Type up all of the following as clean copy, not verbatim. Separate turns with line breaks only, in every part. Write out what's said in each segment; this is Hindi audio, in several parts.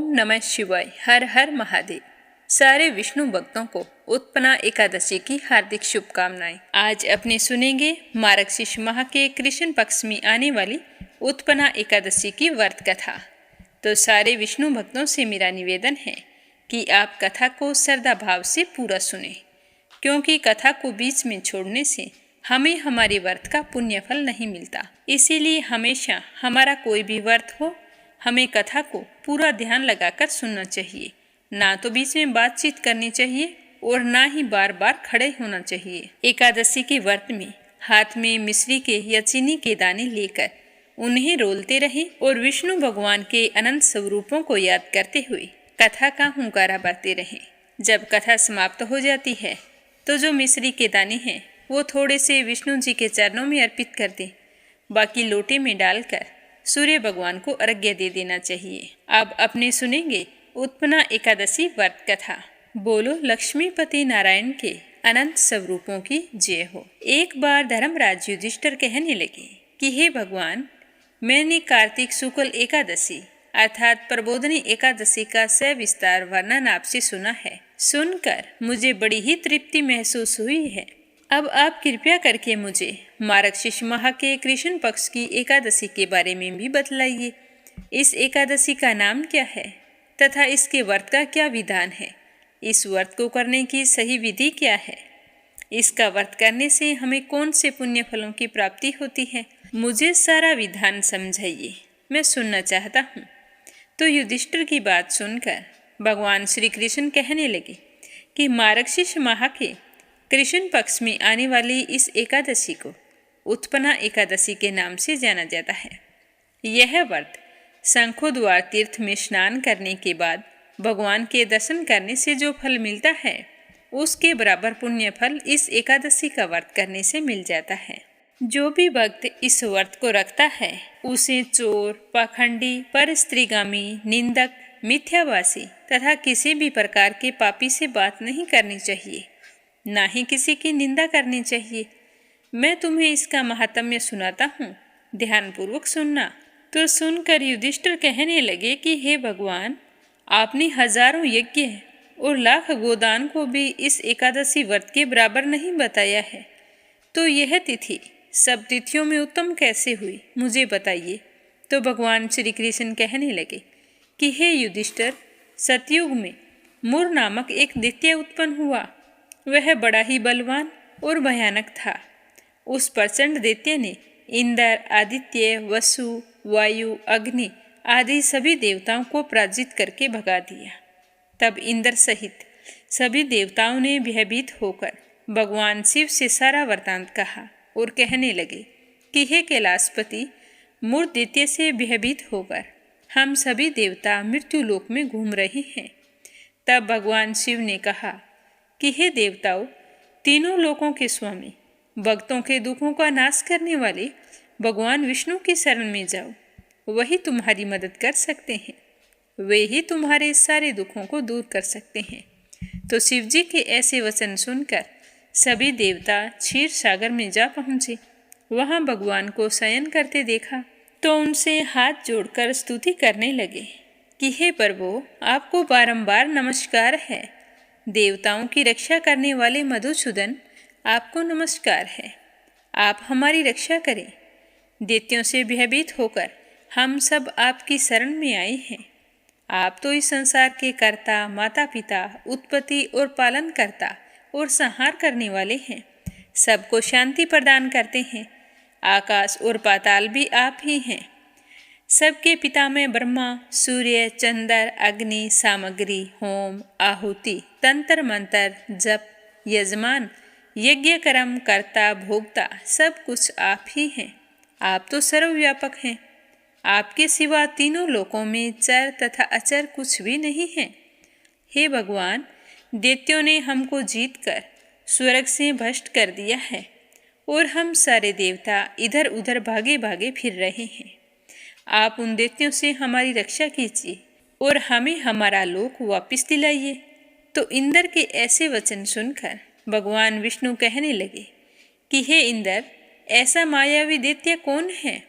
ओम नमः शिवाय। हर हर महादेव। सारे विष्णु भक्तों को उत्पन्ना एकादशी की हार्दिक शुभकामनाएं। आज अपने सुनेंगे मार्गशीर्ष माह के कृष्ण पक्ष में आने वाली उत्पन्ना एकादशी की व्रत कथा। तो सारे विष्णु भक्तों से मेरा निवेदन है कि आप कथा को श्रद्धा भाव से पूरा सुने, क्योंकि कथा को बीच में छोड़ने से हमें हमारे व्रत का पुण्य फल नहीं मिलता। इसीलिए हमेशा हमारा कोई भी व्रत हो, हमें कथा को पूरा ध्यान लगाकर सुनना चाहिए। ना तो बीच में बातचीत करनी चाहिए और ना ही बार बार खड़े होना चाहिए। एकादशी के व्रत में हाथ में मिश्री के या चीनी के दाने लेकर उन्हें रोलते रहें और विष्णु भगवान के अनंत स्वरूपों को याद करते हुए कथा का हुंकारा भरते रहें। जब कथा समाप्त हो जाती है तो जो मिश्री के दाने हैं वो थोड़े से विष्णु जी के चरणों में अर्पित कर दें। बाकी लोटे में डालकर सूर्य भगवान को अर्घ्य दे देना चाहिए। अब अपने सुनेंगे उत्पन्ना एकादशी व्रत कथा। बोलो लक्ष्मीपति नारायण के अनंत स्वरूपों की जय हो। एक बार धर्मराज युधिष्ठिर कहने लगे कि हे भगवान, मैंने कार्तिक शुक्ल एकादशी अर्थात प्रबोधनी एकादशी का सविस्तार वर्णन आपसे सुना है। सुनकर मुझे बड़ी ही तृप्ति महसूस हुई है। अब आप कृपया करके मुझे मार्गशीर्ष माह के कृष्ण पक्ष की एकादशी के बारे में भी बतलाइए। इस एकादशी का नाम क्या है तथा इसके व्रत का क्या विधान है? इस व्रत को करने की सही विधि क्या है? इसका व्रत करने से हमें कौन से पुण्य फलों की प्राप्ति होती है? मुझे सारा विधान समझाइए, मैं सुनना चाहता हूँ। तो युधिष्ठिर की बात सुनकर भगवान श्री कृष्ण कहने लगे कि मार्गशीर्ष माह के कृष्ण पक्ष में आने वाली इस एकादशी को उत्पन्ना एकादशी के नाम से जाना जाता है। यह व्रत शंखोद्वार तीर्थ में स्नान करने के बाद भगवान के दर्शन करने से जो फल मिलता है, उसके बराबर पुण्य फल इस एकादशी का व्रत करने से मिल जाता है। जो भी भक्त इस व्रत को रखता है उसे चोर, पाखंडी, परस्त्रीगामी, निंदक, मिथ्याभाषी तथा किसी भी प्रकार के पापी से बात नहीं करनी चाहिए, ना ही किसी की निंदा करनी चाहिए। मैं तुम्हें इसका महात्म्य सुनाता हूँ, ध्यानपूर्वक सुनना। तो सुनकर युधिष्ठिर कहने लगे कि हे भगवान, आपने हजारों यज्ञ और लाख गोदान को भी इस एकादशी व्रत के बराबर नहीं बताया है, तो यह तिथि सब तिथियों में उत्तम कैसे हुई, मुझे बताइए। तो भगवान श्री कृष्ण कहने लगे कि हे युधिष्ठिर, सतयुग में मुर नामक एक दैत्य उत्पन्न हुआ। वह बड़ा ही बलवान और भयानक था। उस प्रचंड दैत्य ने इंद्र, आदित्य, वसु, वायु, अग्नि आदि सभी देवताओं को पराजित करके भगा दिया। तब इंद्र सहित सभी देवताओं ने भयभीत होकर भगवान शिव से सारा वृत्तांत कहा और कहने लगे कि हे कैलाशपति, मुर दैत्य से भयभीत होकर हम सभी देवता मृत्यु लोक में घूम रहे हैं। तब भगवान शिव ने कहा कि हे देवताओं, तीनों लोकों के स्वामी, भक्तों के दुखों का नाश करने वाले भगवान विष्णु की शरण में जाओ, वही तुम्हारी मदद कर सकते हैं। वे ही तुम्हारे सारे दुखों को दूर कर सकते हैं। तो शिव जी के ऐसे वचन सुनकर सभी देवता क्षीर सागर में जा पहुँचे। वहाँ भगवान को शयन करते देखा तो उनसे हाथ जोड़कर स्तुति करने लगे कि हे प्रभु, आपको बारंबार नमस्कार है। देवताओं की रक्षा करने वाले मधुसूदन, आपको नमस्कार है। आप हमारी रक्षा करें। दैत्यों से भयभीत होकर हम सब आपकी शरण में आए हैं। आप तो इस संसार के कर्ता, माता पिता, उत्पत्ति और पालन करता और संहार करने वाले हैं। सबको शांति प्रदान करते हैं। आकाश और पाताल भी आप ही हैं। सबके पिता में ब्रह्मा, सूर्य, चंद्र, अग्नि, सामग्री, होम, आहुति, तंत्र मंत्र, जप, यजमान, यज्ञ कर्म, कर्ता, भोक्ता, सब कुछ आप ही हैं। आप तो सर्वव्यापक हैं। आपके सिवा तीनों लोकों में चर तथा अचर कुछ भी नहीं है। हे भगवान, दैत्यों ने हमको जीतकर स्वर्ग से भ्रष्ट कर दिया है और हम सारे देवता इधर उधर भागे भागे फिर रहे हैं। आप उन दैत्यों से हमारी रक्षा कीजिए और हमें हमारा लोक वापस दिलाइए। तो इंद्र के ऐसे वचन सुनकर भगवान विष्णु कहने लगे कि हे इंद्र, ऐसा मायावी दैत्य कौन है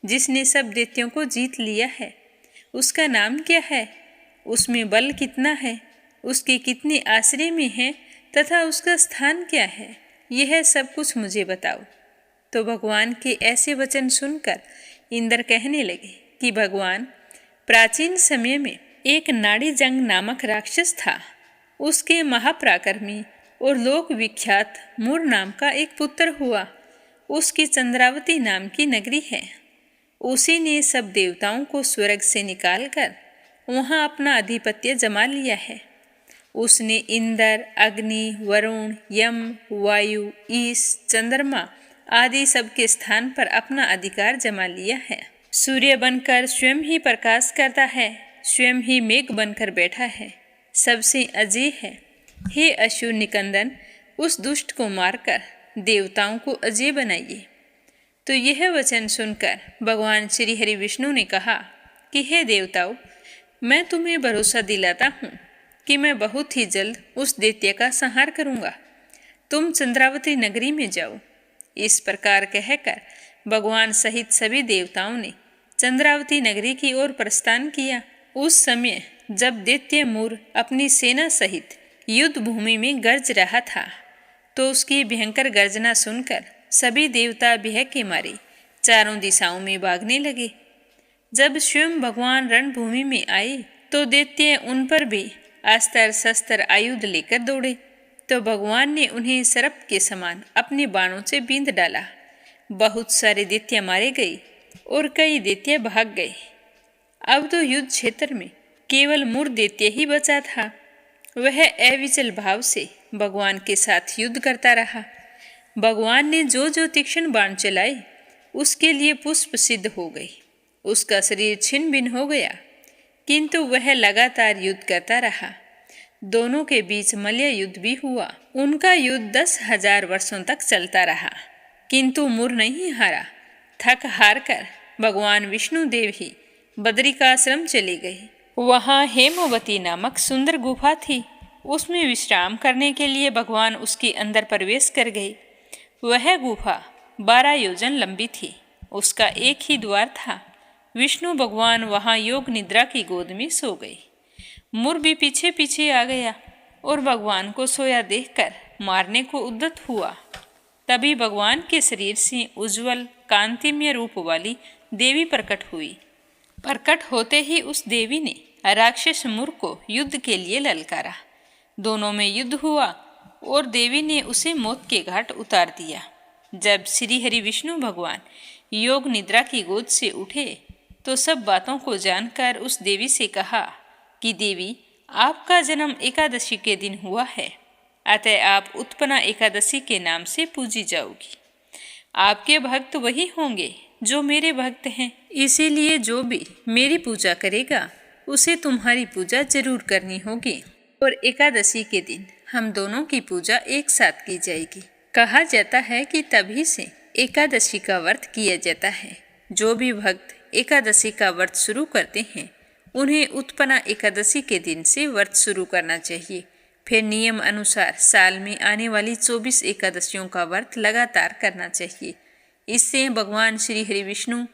जिसने सब दैत्यों को जीत लिया है? उसका नाम क्या है? उसमें बल कितना है, उसके कितने आश्रय में है तथा उसका स्थान क्या है, यह सब कुछ मुझे बताओ। तो भगवान के ऐसे वचन सुनकर इंद्र कहने लगे कि भगवान, प्राचीन समय में एक नाड़ीजंग नामक राक्षस था। उसके महापराक्रमी और लोक विख्यात मूर नाम का एक पुत्र हुआ। उसकी चंद्रावती नाम की नगरी है। उसी ने सब देवताओं को स्वर्ग से निकालकर वहां अपना आधिपत्य जमा लिया है। उसने इंद्र, अग्नि, वरुण, यम, वायु, ईश, चंद्रमा आदि सबके स्थान पर अपना अधिकार जमा लिया है। सूर्य बनकर स्वयं ही प्रकाश करता है, स्वयं ही मेघ बनकर बैठा है, सबसे अजय है। हे असुर निकंदन, उस दुष्ट को मारकर देवताओं को अजय बनाइए। तो यह वचन सुनकर भगवान श्री हरि विष्णु ने कहा कि हे देवताओं, मैं तुम्हें भरोसा दिलाता हूँ कि मैं बहुत ही जल्द उस दैत्य का संहार करूँगा। तुम चंद्रावती नगरी में जाओ। इस प्रकार कहकर भगवान सहित सभी देवताओं ने चंद्रावती नगरी की ओर प्रस्थान किया। उस समय जब दैत्य मूर अपनी सेना सहित युद्ध भूमि में गरज रहा था, तो उसकी भयंकर गर्जना सुनकर सभी देवता भय के मारे चारों दिशाओं में भागने लगे। जब स्वयं भगवान रणभूमि में आए तो दैत्य उन पर भी अस्त्र शस्त्र आयुध लेकर दौड़े। तो भगवान ने उन्हें सर्प के समान अपने बाणों से बींध डाला। बहुत सारे दैत्य मारे गए और कई दैत्य भाग गए। अब तो युद्ध क्षेत्र में केवल मूर दैत्य ही बचा था। वह अविचल भाव से भगवान के साथ युद्ध करता रहा। भगवान ने जो जो तीक्ष्ण बाण चलाए उसके लिए पुष्प सिद्ध हो गई। उसका शरीर छिन्न भिन्न हो गया, किंतु वह लगातार युद्ध करता रहा। दोनों के बीच मल्ल युद्ध भी हुआ। उनका युद्ध 10,000 वर्षों तक चलता रहा, किंतु मूर नहीं हारा। थक हार कर भगवान विष्णु देव ही बद्रिकाश्रम चले गए। वहाँ हेमवती नामक सुंदर गुफा थी। उसमें विश्राम करने के लिए भगवान उसके अंदर प्रवेश कर गए। वह गुफा 12 योजन लंबी थी। उसका एक ही द्वार था। विष्णु भगवान वहाँ योग निद्रा की गोद में सो गए। मूर भी पीछे पीछे आ गया और भगवान को सोया देखकर मारने को उद्यत हुआ। तभी भगवान के शरीर से उज्जवल कांतिमय रूप वाली देवी प्रकट हुई। प्रकट होते ही उस देवी ने राक्षस मूर को युद्ध के लिए ललकारा। दोनों में युद्ध हुआ और देवी ने उसे मौत के घाट उतार दिया। जब श्री हरि विष्णु भगवान योग निद्रा की गोद से उठे तो सब बातों को जानकर उस देवी से कहा कि देवी, आपका जन्म एकादशी के दिन हुआ है, अतः आप उत्पन्ना एकादशी के नाम से पूजी जाओगी। आपके भक्त वही होंगे जो मेरे भक्त हैं, इसीलिए जो भी मेरी पूजा करेगा उसे तुम्हारी पूजा जरूर करनी होगी। और एकादशी के दिन हम दोनों की पूजा एक साथ की जाएगी। कहा जाता है कि तभी से एकादशी का व्रत किया जाता है। जो भी भक्त एकादशी का व्रत शुरू करते हैं उन्हें उत्पन्ना एकादशी के दिन से व्रत शुरू करना चाहिए। फिर नियम अनुसार साल में आने वाली 24 एकादशियों का व्रत लगातार करना चाहिए। इससे भगवान श्री हरि विष्णु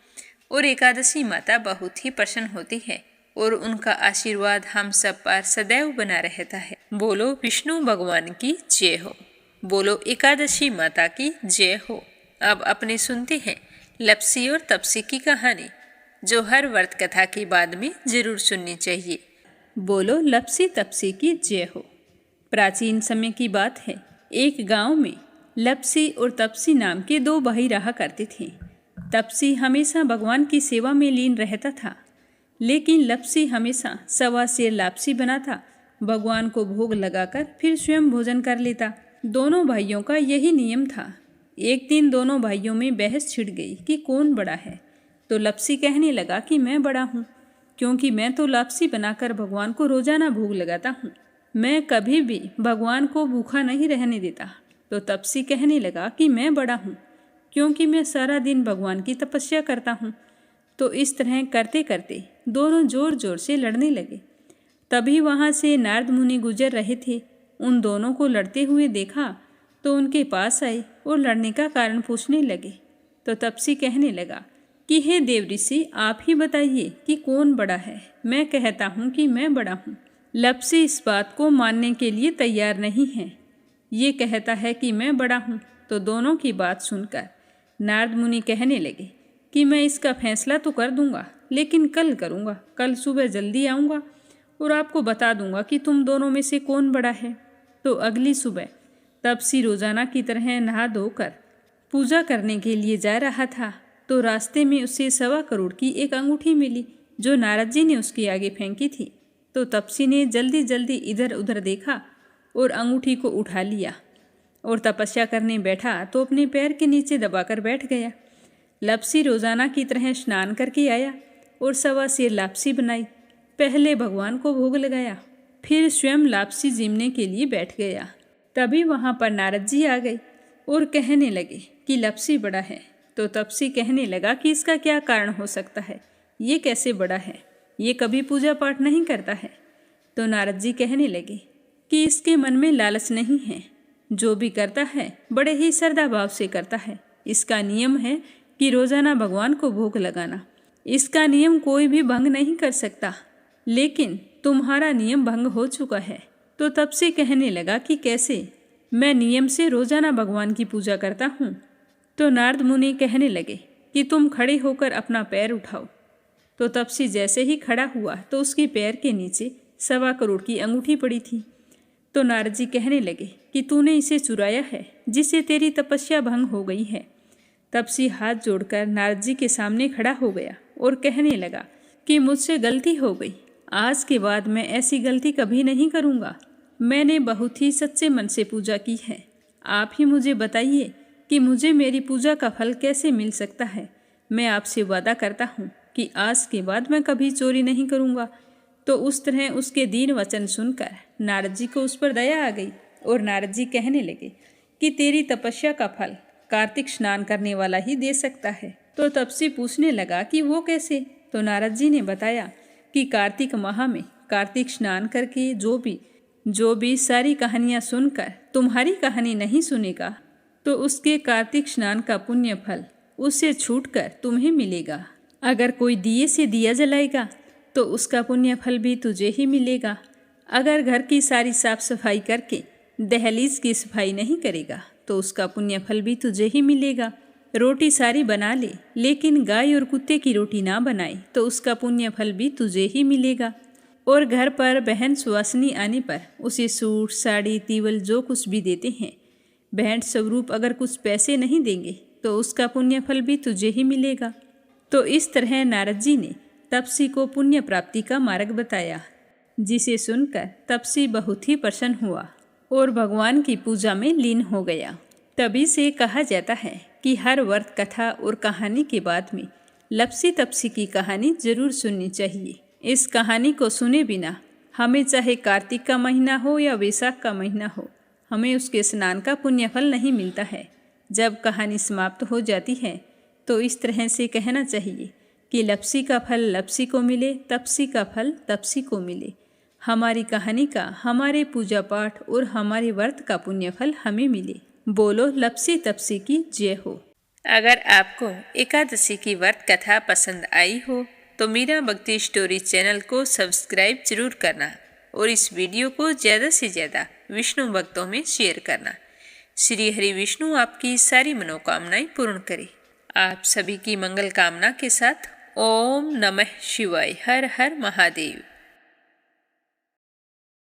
और एकादशी माता बहुत ही प्रसन्न होती है और उनका आशीर्वाद हम सब पर सदैव बना रहता है। बोलो विष्णु भगवान की जय हो। बोलो एकादशी माता की जय हो। अब अपने सुनते हैं लप्सी और तपसी की कहानी, जो हर व्रत कथा के बाद में जरूर सुननी चाहिए। बोलो लप्सी तपसी की जय हो। प्राचीन समय की बात है। एक गांव में लप्सी और तपसी नाम के 2 भाई रहा करते थे। तपसी हमेशा भगवान की सेवा में लीन रहता था, लेकिन लप्सी हमेशा सवा सेर लापसी बनाता, भगवान को भोग लगाकर फिर स्वयं भोजन कर लेता। दोनों भाइयों का यही नियम था। एक दिन दोनों भाइयों में बहस छिड़ गई कि कौन बड़ा है। तो लप्सी कहने लगा कि मैं बड़ा हूँ, क्योंकि मैं तो लापसी बनाकर भगवान को रोजाना भोग लगाता हूँ। मैं कभी भी भगवान को भूखा नहीं रहने देता। तो तपसी कहने लगा कि मैं बड़ा हूँ, क्योंकि मैं सारा दिन भगवान की तपस्या करता हूँ। तो इस तरह करते करते दोनों जोर जोर से लड़ने लगे। तभी वहाँ से नारद मुनि गुजर रहे थे। उन दोनों को लड़ते हुए देखा तो उनके पास आए और लड़ने का कारण पूछने लगे। तो तपसी कहने लगा कि हे देव ऋषि, आप ही बताइए कि कौन बड़ा है। मैं कहता हूँ कि मैं बड़ा हूँ। लप्सी इस बात को मानने के लिए तैयार नहीं है। ये कहता है कि मैं बड़ा हूँ। तो दोनों की बात सुनकर नारद मुनि कहने लगे कि मैं इसका फैसला तो कर दूंगा, लेकिन कल करूँगा। कल सुबह जल्दी आऊँगा और आपको बता दूंगा कि तुम दोनों में से कौन बड़ा है। तो अगली सुबह तपसी रोजाना की तरह नहा धोकर पूजा करने के लिए जा रहा था, तो रास्ते में उसे 1.25 करोड़ की एक अंगूठी मिली जो नारद जी ने उसके आगे फेंकी थी। तो तपसी ने जल्दी जल्दी इधर उधर देखा और अंगूठी को उठा लिया और तपस्या करने बैठा तो अपने पैर के नीचे दबाकर बैठ गया। लप्सी रोजाना की तरह स्नान करके आया और 1.25 सेर लापसी बनाई। पहले भगवान को भोग लगाया, फिर स्वयं लापसी जीमने के लिए बैठ गया। तभी वहाँ पर नारद जी आ गए और कहने लगे कि लप्सी बड़ा है। तो तपसी कहने लगा कि इसका क्या कारण हो सकता है, ये कैसे बड़ा है, ये कभी पूजा पाठ नहीं करता है। तो नारद जी कहने लगे कि इसके मन में लालच नहीं है, जो भी करता है बड़े ही श्रद्धा भाव से करता है। इसका नियम है कि रोजाना भगवान को भोग लगाना। इसका नियम कोई भी भंग नहीं कर सकता, लेकिन तुम्हारा नियम भंग हो चुका है। तो तब से कहने लगा कि कैसे, मैं नियम से रोजाना भगवान की पूजा करता हूँ। तो नारद मुनि कहने लगे कि तुम खड़े होकर अपना पैर उठाओ। तो तपसी जैसे ही खड़ा हुआ तो उसके पैर के नीचे 1.25 करोड़ की अंगूठी पड़ी थी। तो नारद जी कहने लगे कि तूने इसे चुराया है, जिससे तेरी तपस्या भंग हो गई है। तपसी हाथ जोड़कर नारद जी के सामने खड़ा हो गया और कहने लगा कि मुझसे गलती हो गई, आज के बाद मैं ऐसी गलती कभी नहीं करूँगा। मैंने बहुत ही सच्चे मन से पूजा की है। आप ही मुझे बताइए कि मुझे मेरी पूजा का फल कैसे मिल सकता है। मैं आपसे वादा करता हूँ कि आज के बाद मैं कभी चोरी नहीं करूँगा। तो उस तरह उसके दीन वचन सुनकर नारद जी को उस पर दया आ गई और नारद जी कहने लगे कि तेरी तपस्या का फल कार्तिक स्नान करने वाला ही दे सकता है। तो तपसी पूछने लगा कि वो कैसे। तो नारद जी ने बताया कि कार्तिक माह में कार्तिक स्नान करके जो भी सारी कहानियाँ सुनकर तुम्हारी कहानी नहीं सुनेगा, तो उसके कार्तिक स्नान का पुण्य फल उससे छूटकर तुम्हें मिलेगा। अगर कोई दिए से दिया जलाएगा तो उसका पुण्य फल भी तुझे ही मिलेगा। अगर घर की सारी साफ सफाई करके दहलीज की सफाई नहीं करेगा तो उसका पुण्य फल भी तुझे ही मिलेगा। रोटी सारी बना ले, लेकिन गाय और कुत्ते की रोटी ना बनाए तो उसका पुण्य फल भी तुझे ही मिलेगा। और घर पर बहन सुवासिनी आने पर उसे सूट, साड़ी, तीवल जो कुछ भी देते हैं, भेंट स्वरूप अगर कुछ पैसे नहीं देंगे तो उसका पुण्य फल भी तुझे ही मिलेगा। तो इस तरह नारद जी ने तपसी को पुण्य प्राप्ति का मार्ग बताया, जिसे सुनकर तपसी बहुत ही प्रसन्न हुआ और भगवान की पूजा में लीन हो गया। तभी से कहा जाता है कि हर व्रत कथा और कहानी के बाद में लप्सी तपसी की कहानी जरूर सुननी चाहिए। इस कहानी को सुने बिना हमें चाहे कार्तिक का महीना हो या वैशाख का महीना हो, हमें उसके स्नान का पुण्य फल नहीं मिलता है। जब कहानी समाप्त हो जाती है तो इस तरह से कहना चाहिए कि लप्सी का फल लप्सी को मिले, तपसी का फल तपसी को मिले। हमारी कहानी का, हमारे पूजा पाठ और हमारे व्रत का पुण्य फल हमें मिले। बोलो लप्सी तपसी की जय हो। अगर आपको एकादशी की व्रत कथा पसंद आई हो तो मीरा भक्ति स्टोरी चैनल को सब्सक्राइब जरूर करना और इस वीडियो को ज़्यादा से ज़्यादा विष्णु भक्तों में शेयर करना। श्री हरि विष्णु आपकी सारी मनोकामनाएं पूर्ण करे। आप सभी की मंगल कामना के साथ ओम नमः शिवाय। हर हर महादेव।